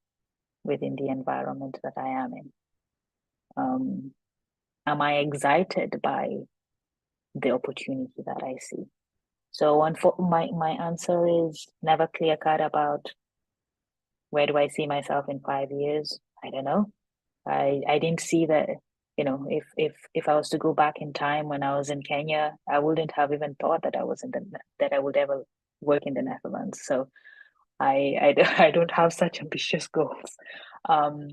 within the environment that I am in? Am I excited by the opportunity that I see? So my answer is never clear cut about where do I see myself in 5 years. I don't know. I didn't see that. If I was to go back in time when I was in Kenya, I wouldn't have even thought that that I would ever work in the Netherlands. So I don't have such ambitious goals. Um,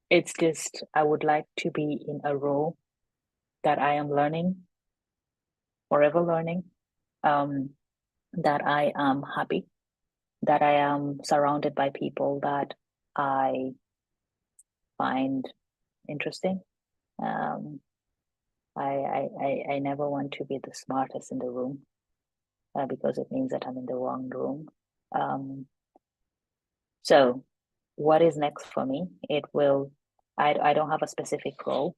it's just I would like to be in a role that I am learning, forever learning, um, that I am happy, that I am surrounded by people that I find interesting. Um, I never want to be the smartest in the room because it means that I'm in the wrong room. So, what is next for me? I don't have a specific role.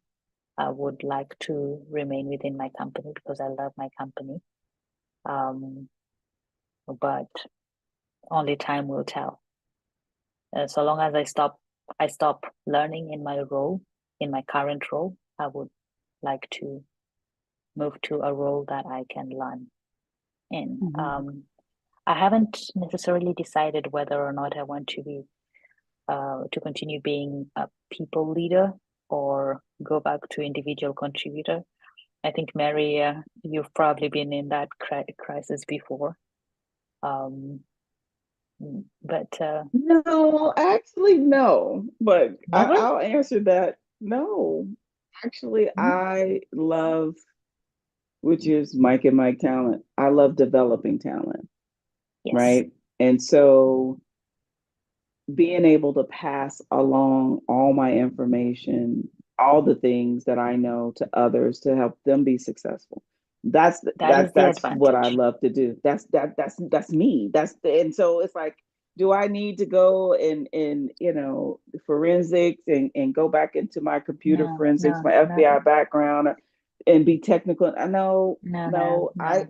I would like to remain within my company because I love my company. But only time will tell. So long as I stop learning in my role, in my current role, I would like to move to a role that I can learn in. Mhm. I haven't necessarily decided whether or not I want to continue being a people leader or go back to individual contributor. I think Mary, you've probably been in that crisis before. But No, actually, no. But never. I'll answer that. No, actually, Mm, I love, which is Mike and Mike talent. I love developing talent, yes. right? And so being able to pass along all my information, all the things that I know to others to help them be successful. That's That is the that's what I advantage. love to do. That's me. And so it's like, do I need to go and forensics and go back into my computer No, forensics, no, my no, FBI background, and be technical? I know, no, no, no, no.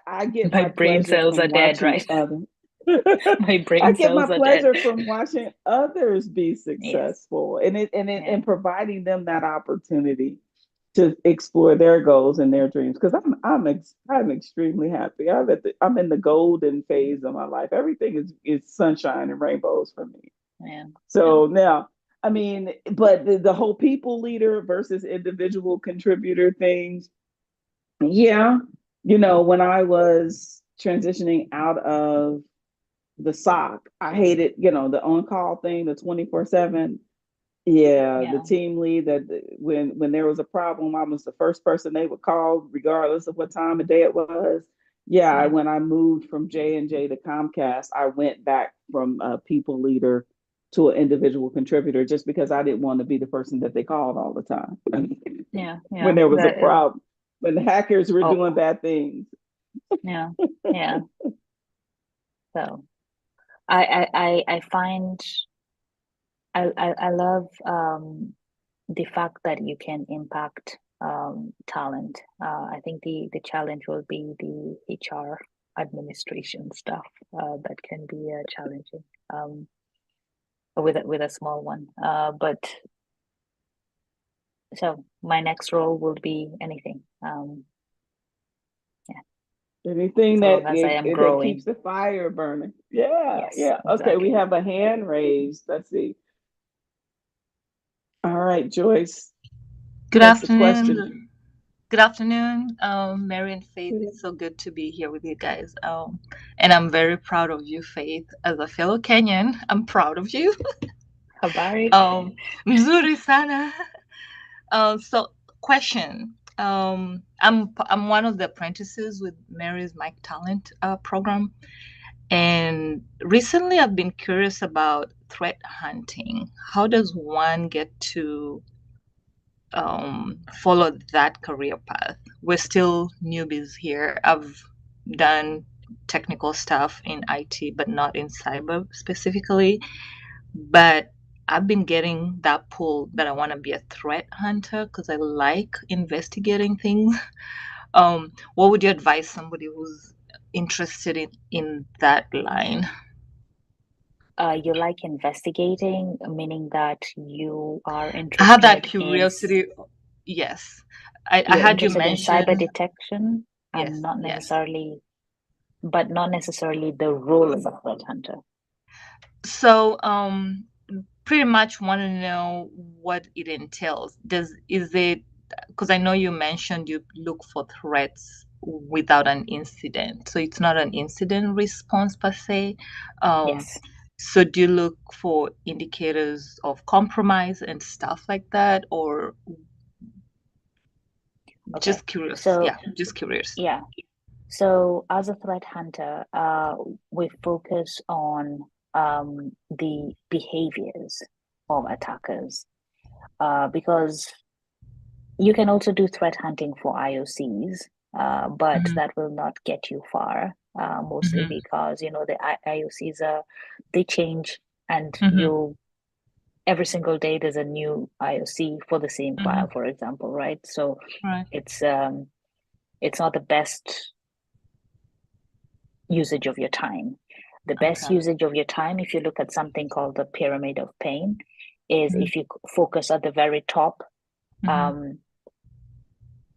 I get My my brain pleasure cells are from dead, watching right? others. My I brain get my cells are dead. pleasure from watching others be Yes. successful and Yeah. providing them that opportunity to explore their goals and their dreams. Because I'm extremely happy. I'm in the golden phase of my life. Everything is sunshine and rainbows for me. Yeah. Yeah. So now, I mean, but the whole people leader versus individual contributor things, yeah, when I was transitioning out of the sock. I hated, the on-call thing, the 24/7. Yeah, the Yeah. team lead that when there was a problem, I was the first person they would call, regardless of what time of day it was. Yeah, Yeah. when I moved from J&J to Comcast, I went back from a people leader to an individual contributor just because I didn't want to be the person that they called all the time Yeah. when Yeah. there was a That is. problem, when the hackers were Oh. doing bad things. Yeah. Yeah. So I find I love the fact that you can impact talent. I think the challenge will be the HR administration stuff that can be challenging with a small one. But so my next role will be anything. Yeah, Anything so long that as I am that keeps growing. the fire burning. Yeah, Yes, yeah. Okay, we exactly. have a hand raised. Let's see. All right, Joyce, Good what's the question? afternoon. Good afternoon, Mary and Faith. It's so good to be here with you guys. And I'm very proud of you, Faith. As a fellow Kenyan, I'm proud of you. Habari. Mzuri sana. So, question. I'm one of the apprentices with Mary's Mike Talent program, and recently I've been curious about threat hunting. How does one get to follow that career path? We're still newbies here. I've done technical stuff in IT, but not in cyber specifically. But I've been getting that pull that I want to be a threat hunter because I like investigating things. What would you advise somebody who's interested in that line? You like investigating, meaning that you are I have that interested in curiosity. Yes. I you're had you interested in cyber mention, detection and yes, not yes. necessarily, but not necessarily the role of a threat hunter. So, pretty much want to know what it entails. Is it, because I know you mentioned you look for threats without an incident, so it's not an incident response per se. Um, Yes. so do you look for indicators of compromise and stuff like that, or Okay. just curious? So Yeah, just curious. yeah. So as a threat hunter, we focus on the behaviors of attackers, because you can also do threat hunting for IOCs, but Mm-hmm, that will not get you far, mostly mm-hmm, because the IOCs they change, and mm-hmm, you every single day there's a new IOC for the same mm-hmm. file, for example, right? So Right. it's um it's not the best usage of your time. The best Okay. usage of your time, if you look at something called the pyramid of pain, is Mm-hmm, if you focus at the very top, mm-hmm,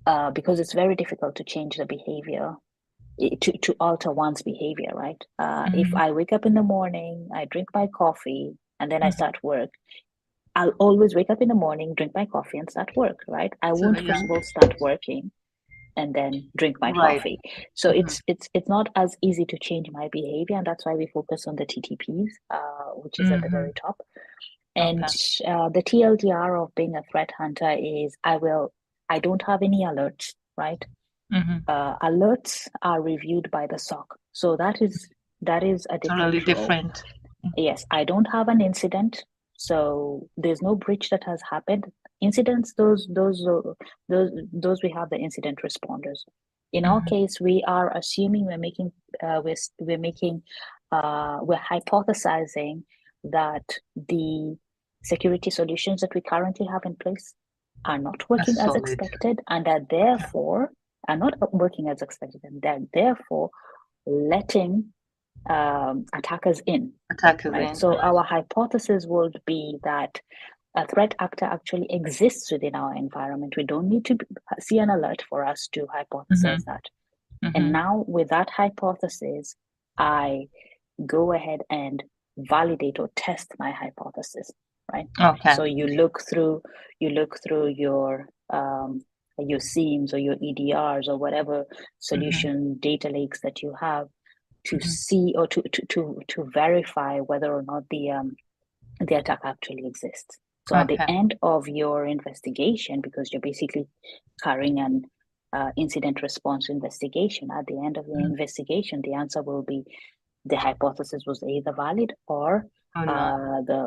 um, because it's very difficult to change the behavior, to alter one's behavior, right? If mm-hmm, I wake up in the morning, I drink my coffee, and then I mm-hmm. start work, I'll always wake up in the morning, drink my coffee, and start work, right? I So won't yeah, first of all start working and then drink my right. coffee. So Mm-hmm, it's not as easy to change my behavior, and that's why we focus on the TTPs, which is at the mm-hmm. very top. And Okay. the TLDR of being a threat hunter is I don't have any alerts, right? Mm-hmm. Alerts are reviewed by the SOC, so that is a Totally different role. different. Yes, I don't have an incident, so there's no breach that has happened. Incidents, those we have the incident responders. In our Mm-hmm. case, we are assuming we're hypothesizing that the security solutions that we currently have in place are not working That's as solid. expected, and Okay. are not working as expected, and they're therefore letting attackers in, Attackers right? in. So Right. our hypothesis would be that a threat actor actually exists within our environment. We don't need to see an alert for us to Mm-hmm. hypothesize that. And Mm-hmm. now, with that hypothesis, I go ahead and validate or test my hypothesis, right? Okay. So you look through your SIEMs or your EDRs or whatever Mm-hmm. solution data lakes that you have to Mm-hmm. see or to verify whether or not the attack actually exists. So at the Okay. end of your investigation, because you're basically carrying an incident response investigation, at the end of the Mm-hmm. investigation, the answer will be the hypothesis was either valid or Or not. the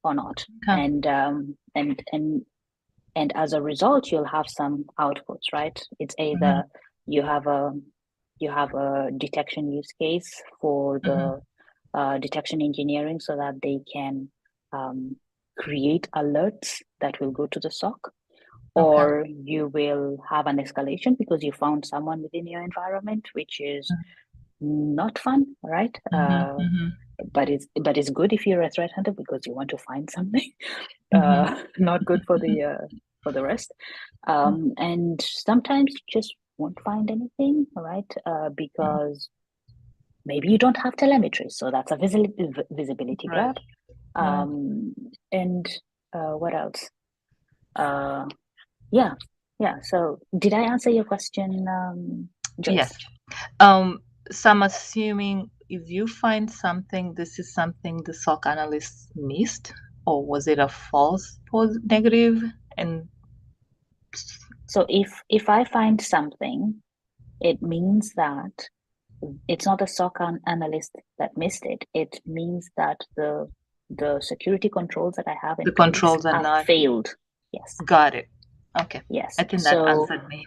or not, Okay. and as a result, you'll have some outputs, right? It's Mm-hmm. either you have a detection use case for Mm-hmm. the detection engineering so that they can um, create alerts that will go to the SOC, Okay. or you will have an escalation because you found someone within your environment, which is not fun, right? Mm-hmm. Mm-hmm. But it's good if you're a threat hunter because you want to find something. Mm-hmm. Not good for the rest. And sometimes you just won't find anything, right? Mm-hmm. Because maybe you don't have telemetry, so that's a visibility Right. grab. Right. And what else? Uh, yeah. Yeah. So did I answer your question, Joyce? Yes. So I'm assuming if you find something, this is something the SOC analyst missed, or was it a false negative? And So if I find something, it means that it's not the SOC analyst that missed it. It means that the security controls that I have the in place controls are have not. failed. Yes. Got it. Okay. Yes. I think that So answered me.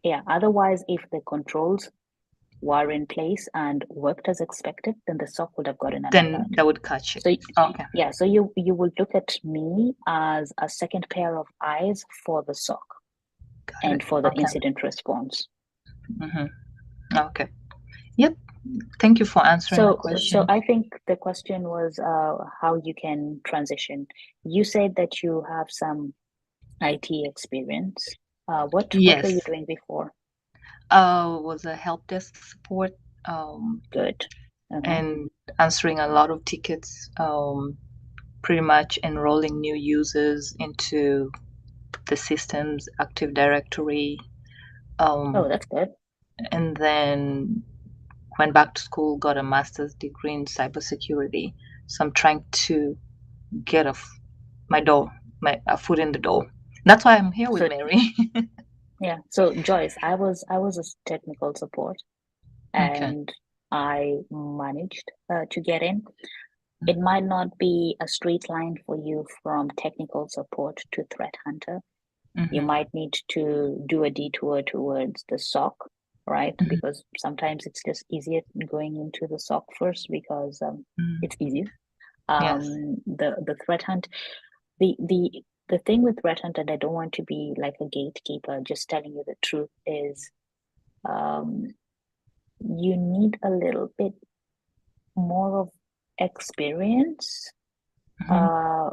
yeah, otherwise, if the controls were in place and worked as expected, then the SOC would have gotten an Then alert. that would catch it. So Okay. yeah, so you will look at me as a second pair of eyes for the SOC Got and it. for the Okay. incident response. Mm-hmm. Okay. Yep. Thank you for answering my So question. I think the question was how you can transition. You said that you have some IT experience. What were you Yes. doing before? Was a help desk support, Good. Uh-huh. and answering a lot of tickets, pretty much enrolling new users into the system's Active Directory, Oh, um, that's good. and then went back to school, got a master's degree in cybersecurity. So I'm trying to get my door, my a foot in the door. That's why I'm here with So Mary. yeah, so Joyce, I was a technical support Okay. and I managed to get in. It might not be a straight line for you from technical support to threat hunter. You Mm-hmm. might need to do a detour towards the SOC, right? Mm-hmm. Because sometimes it's just easier going into the SOC first because Mm-hmm. it's easier. Yes. The threat hunt, the thing with threat hunt, and I don't want to be like a gatekeeper, just telling you the truth is, um, you need a little bit more of experience, Mm-hmm. uh,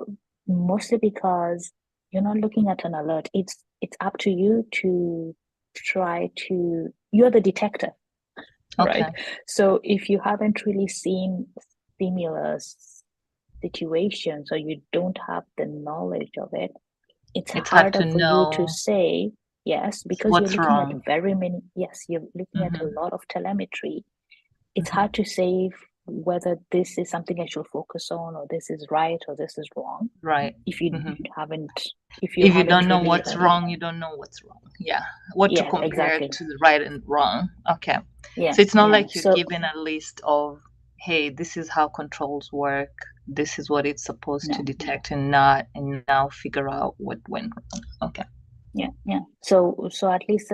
mostly because you're not looking at an alert. It's up to you to try to. You're the detector, right? Okay. So if you haven't really seen similar situations or you don't have the knowledge of it, it's It's hard harder to for you to know say yes because you're what's looking at wrong. very many. Yes, you're looking at a Mm-hmm. lot of telemetry. It's Mm-hmm. hard to say whether this is something I should focus on or this is right or this is wrong Right. if you Mm-hmm. haven't if you If you haven't don't know really what's wrong, you don't know what's wrong. Yeah. What to yeah, compare exactly. to the right and wrong. Okay. Yeah, So it's not yeah. like you're So given a list of, hey, this is how controls work. This is what it's supposed to no, detect and not, and now figure out what went wrong. Okay. yeah, yeah. So at least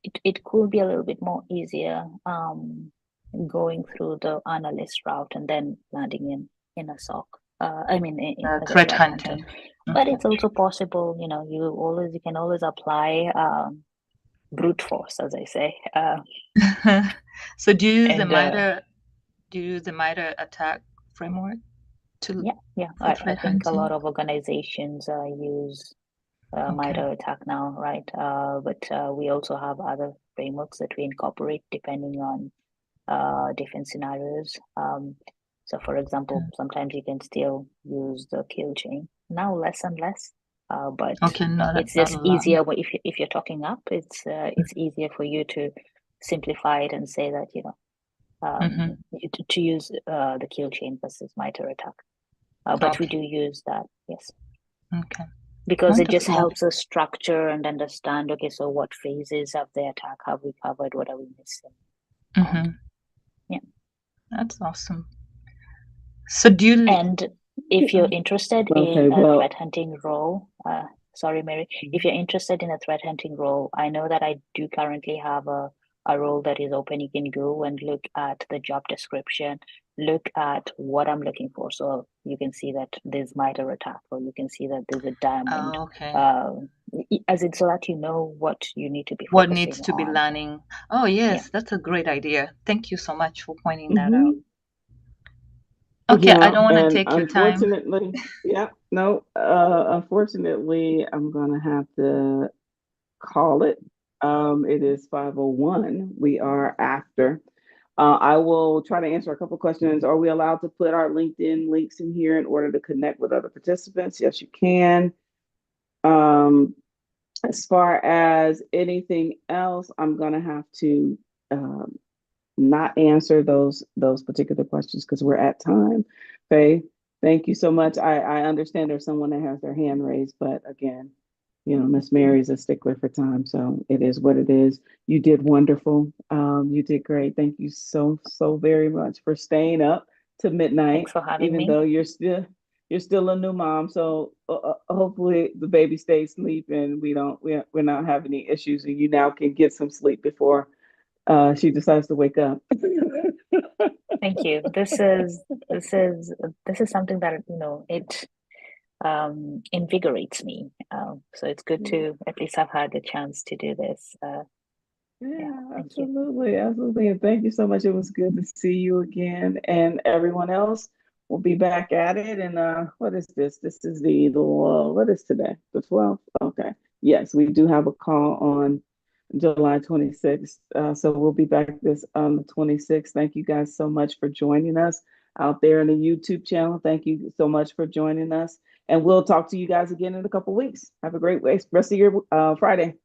it could be a little bit more easier going through the analyst route and then landing in a SOC. I mean, as a Threat threat hunter. hunting. But Okay. it's also possible, you can always apply brute force, as I say. So do you use the And MITRE? Do you use the MITRE attack framework to yeah, yeah. for I threat think a hunting? lot of organizations use Okay. MITRE attack now, right? But we also have other frameworks that we incorporate depending on different scenarios. So, for example, sometimes you can still use the kill chain. Now, less and less, but Okay. it's Not just a lot. easier if you're talking up. It's easier for you to simplify it and say that Mm-hmm. to use the kill chain versus MITRE attack. But we Okay. do use that, yes, Okay. because it just Wonderful. helps us structure and understand. Okay, so what phases of the attack have we covered? What are we missing? Mm-hmm. Yeah. That's awesome. So do you? And if you're interested Okay, in a well, threat hunting role, sorry, Mary, if you're interested in a threat hunting role, I know that I do currently have a role that is open. You can go and look at the job description, look at what I'm looking for. So you can see that there's MITRE attack, or you can see that there's a diamond, Oh, okay. uh, as in so that you know what you need to be What focusing needs to be on. learning? Oh, Yeah. yes, that's a great idea. Thank you so much for pointing that out. mhm. Okay, I Yeah, don't want to and take your time. unfortunately, yeah, no, unfortunately, I'm gonna have to call it. It is 5:01. We are after. I will try to answer a couple questions. Are we allowed to put our LinkedIn links in here in order to connect with other participants? Yes, you can. Um, As far as anything else, I'm gonna have to um, not answer those particular questions because we're at time. Faye, thank you so much. I understand there's someone that has their hand raised, but again, Miss Mary's a stickler for time, so it is what it is. You did wonderful. You did great. Thank you so very much for staying up to midnight, Thanks for having even me. though you're still a new mom. So hopefully the baby stays asleep and we're not having any issues, and you now can get some sleep before she decides to wake up. Thank you. This is something that, it invigorates me. So it's good Yeah, to at least have had the chance to do this. Yeah, yeah, thank you. absolutely, absolutely. And thank you so much. It was good to see you again. And everyone else will be back at it. And what is this? This is what is today? The 12th? Okay. Yes, we do have a call on July 26th. So we'll be back this on the 26th. Thank you guys so much for joining us out there in the YouTube channel. Thank you so much for joining us. And we'll talk to you guys again in a couple weeks. Have a great rest of your Friday.